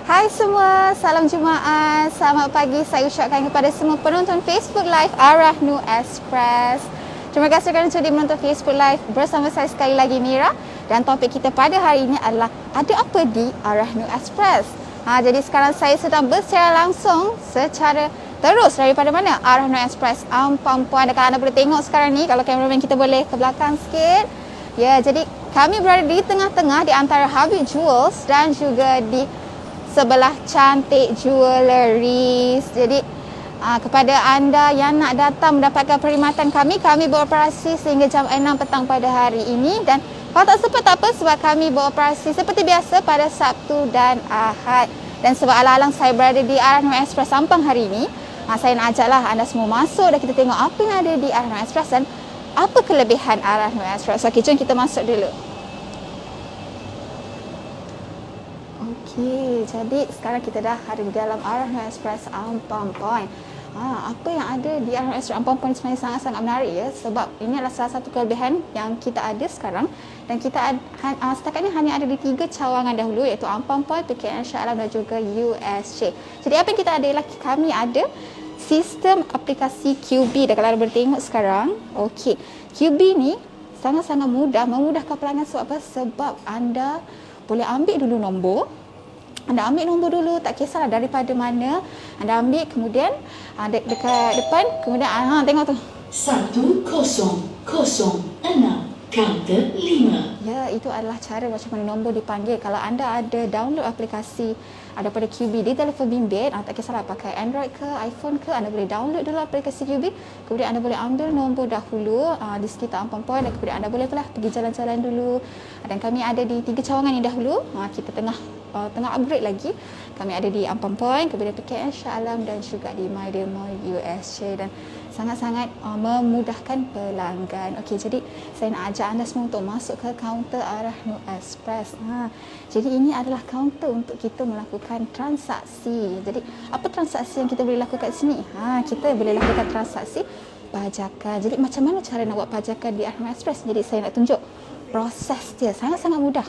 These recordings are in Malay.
Hai semua, salam Jumaat. Selamat pagi saya ucapkan kepada semua penonton Facebook Live Arah Nu Express. Terima kasih kerana sudi menonton Facebook Live bersama saya sekali lagi Mira, dan topik kita pada hari ini adalah ada apa di Arah Nu Express. Jadi sekarang saya sedang bersecara langsung secara terus daripada mana? Arah Nu Express Ampang Puan. Kalau anda boleh tengok sekarang ni, kalau kameraman kita boleh ke belakang sikit. Ya, jadi kami berada di tengah-tengah di antara Habib Jewels dan juga di sebelah Cantik Jewelleries. Jadi kepada anda yang nak datang mendapatkan perkhidmatan kami beroperasi sehingga jam 6 petang pada hari ini, dan kalau tak sempat tak apa sebab kami beroperasi seperti biasa pada Sabtu dan Ahad. Dan sebab alang-alang saya berada di Arah Nu Express Sampang hari ini, saya nak ajaklah anda semua masuk dan kita tengok apa yang ada di Arah Nu Express dan apa kelebihan Arah Nu Express. Okey, jom kita masuk dulu. Okey, jadi sekarang kita dah ada di dalam Arah Nu Express Ampang Point. Apa yang ada di Arah Nu Express Ampang Point sebenarnya sangat-sangat menarik ya, sebab ini adalah salah satu kelebihan yang kita ada sekarang, dan kita setakat ini hanya ada di 3 cawangan dahulu, iaitu Ampang Point, PKN Shah Alam dan juga USJ. Jadi apa yang kita ada ialah kami ada sistem aplikasi QB. Dan kalau anda boleh tengok sekarang, okey, QB ni sangat-sangat mudah, memudahkan pelanggan. Sebab apa? Sebab anda boleh ambil dulu nombor. Anda ambil nombor dulu, tak kisahlah daripada mana. Anda ambil, kemudian dekat depan, kemudian tengok tu. 1006 kaunter 5. Ya, itu adalah cara macam mana nombor dipanggil. Kalau anda ada download aplikasi daripada QB di telefon bimbit, tak kisahlah pakai Android ke iPhone ke, anda boleh download dulu aplikasi QB. Kemudian anda boleh ambil nombor dahulu di sekitar Ampang Point, dan kemudian anda boleh pergi jalan-jalan dulu. Dan kami ada di 3 cawangan ni dahulu. Kita tengah upgrade lagi. Kami ada di Ampang Point, kemudian PKN Shah Alam dan juga di MyDay Mall USJ, dan sangat-sangat memudahkan pelanggan. Okey, jadi saya nak ajak anda semua untuk masuk ke kaunter Arah Nu Express. Jadi ini adalah kaunter untuk kita melakukan transaksi. Jadi apa transaksi yang kita boleh lakukan di sini? Kita boleh lakukan transaksi pajakan. Jadi macam mana cara nak buat pajakan di Arah Nu Express? Jadi saya nak tunjuk proses dia, sangat-sangat mudah.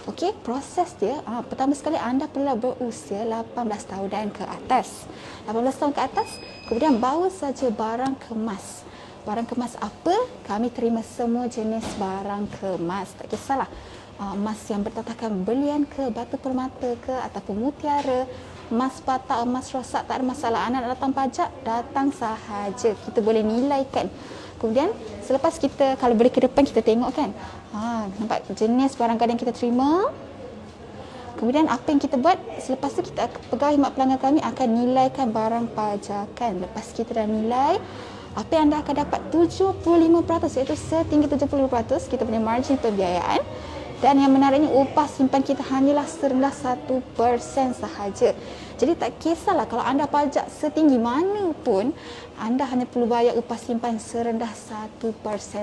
Okey, proses dia, pertama sekali anda perlu berusia 18 tahun dan ke atas. 18 tahun ke atas, kemudian bawa saja barang kemas. Barang kemas apa? Kami terima semua jenis barang kemas. Tak kisahlah emas yang bertatakan belian ke, batu permata ke, ataupun mutiara, emas patah, emas rosak, tak ada masalah. Anda nak datang pajak, datang sahaja. Kita boleh nilaikan. Kemudian selepas kita, kalau boleh ke depan kita tengok kan, nampak jenis barang-barang yang kita terima. Kemudian apa yang kita buat, selepas tu kita, pegawai khidmat pelanggan kami akan nilaikan barang pajakan. Lepas kita dah nilai, apa yang anda akan dapat 75%, iaitu setinggi 75% kita punya margin pembiayaan. Dan yang menariknya, upah simpan kita hanyalah serendah 1% sahaja. Jadi tak kisahlah kalau anda pajak setinggi mana pun, anda hanya perlu bayar upah simpan serendah 1%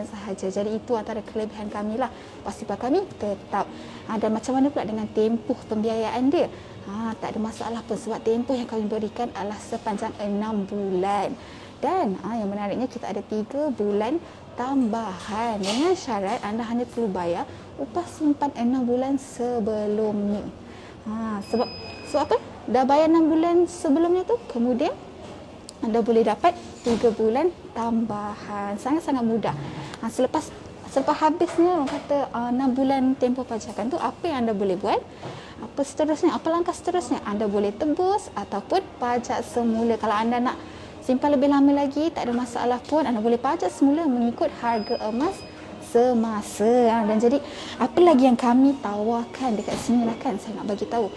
sahaja. Jadi itu antara kelebihan kami lah. Upah simpan kami tetap. Dan macam mana pula dengan tempoh pembiayaan dia? Tak ada masalah pun, sebab tempoh yang kami berikan adalah sepanjang 6 bulan. Dan yang menariknya, kita ada 3 bulan tambahan, dengan syarat anda hanya perlu bayar upah simpan 6 bulan sebelumnya. Sebab apa? Dah bayar 6 bulan sebelumnya tu, kemudian anda boleh dapat 3 bulan tambahan. Sangat-sangat mudah. Selepas habisnya orang kata 6 bulan tempoh pajakan tu, apa yang anda boleh buat? Apa seterusnya? Apa langkah seterusnya? Anda boleh tebus ataupun pajak semula. Kalau anda nak simpan lebih lama lagi, tak ada masalah pun, anda boleh pajak semula mengikut harga emas semasa. Dan jadi apa lagi yang kami tawarkan dekat sini lah kan, saya nak bagi tahu.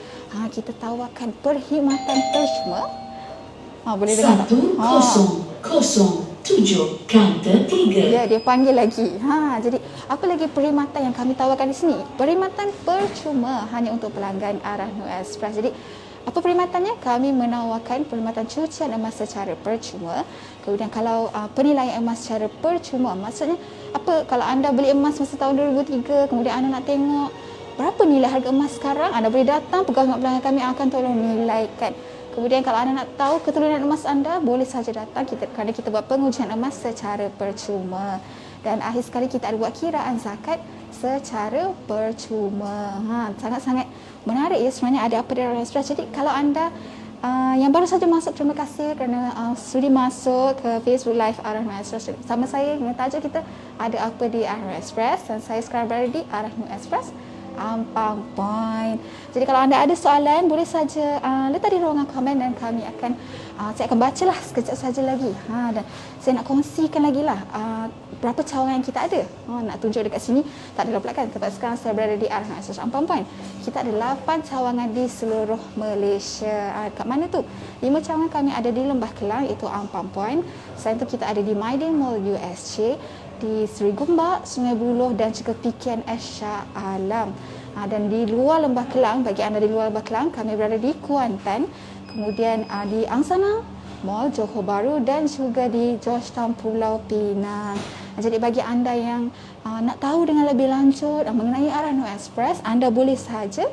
Kita tawarkan perkhidmatan percuma. Boleh dengar tak? 1007 kaunter 3. Ya, dia panggil lagi. Jadi apa lagi perkhidmatan yang kami tawarkan di sini? Perkhidmatan percuma hanya untuk pelanggan Arah Nu Express. Jadi apa perkhidmatannya? Kami menawarkan perkhidmatan cucian emas secara percuma. Kemudian kalau penilaian emas secara percuma, maksudnya apa? Kalau anda beli emas masa tahun 2003, kemudian anda nak tengok berapa nilai harga emas sekarang, anda boleh datang, pegawai khidmat pelanggan kami akan tolong nilaikan. Kemudian kalau anda nak tahu keturunan emas anda, boleh saja datang kerana kita buat pengujian emas secara percuma. Dan akhir sekali kita ada buat kiraan zakat secara percuma. Sangat-sangat menarik ya sebenarnya ada apa di Arhan Express. Jadi kalau anda yang baru saja masuk, terima kasih kerana sudi masuk ke Facebook Live Arhan Express. Sama saya dengan tajuk kita ada apa di Arhan Express, dan saya sekarang berada di Arhan Express Ampang Point. Jadi kalau anda ada soalan, boleh saja letak di ruangan komen dan kami akan saya akan bacalah sekejap saja lagi. Dan saya nak kongsikan lagi lah berapa cawangan yang kita ada. Nak tunjuk dekat sini tak ada pula kan, sebab sekarang saya berada di Arhan Express Ampang Point. Kita ada 8 cawangan di seluruh Malaysia. Kat mana tu? 5 cawangan kami ada di Lembah Kelang, iaitu Ampang Point. Selain tu kita ada di Maiden Mall USJ, di Seri Gombak, Sungai Buloh dan juga PKNS Shah Alam. Dan di luar Lembah Kelang, bagi anda di luar Lembah Kelang, kami berada di Kuantan, kemudian di Angsana Mall Johor Bahru dan juga di Georgetown Pulau Pinang. Jadi bagi anda yang nak tahu dengan lebih lanjut mengenai Arhan Express, anda boleh saja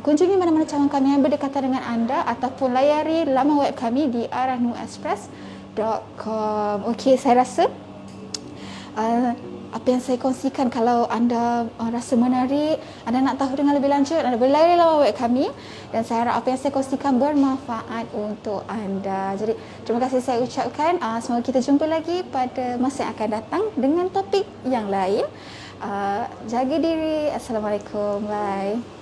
kunjungi mana-mana cawangan kami yang berdekatan dengan anda ataupun layari laman web kami di arhanexpress.com. Okey, saya rasa apa yang saya kongsikan, kalau anda rasa menarik, anda nak tahu dengan lebih lanjut, anda boleh layari laman web kami, dan saya harap apa yang saya kongsikan bermanfaat untuk anda. Jadi terima kasih saya ucapkan. Semoga kita jumpa lagi pada masa yang akan datang dengan topik yang lain. Jaga diri. Assalamualaikum. Bye.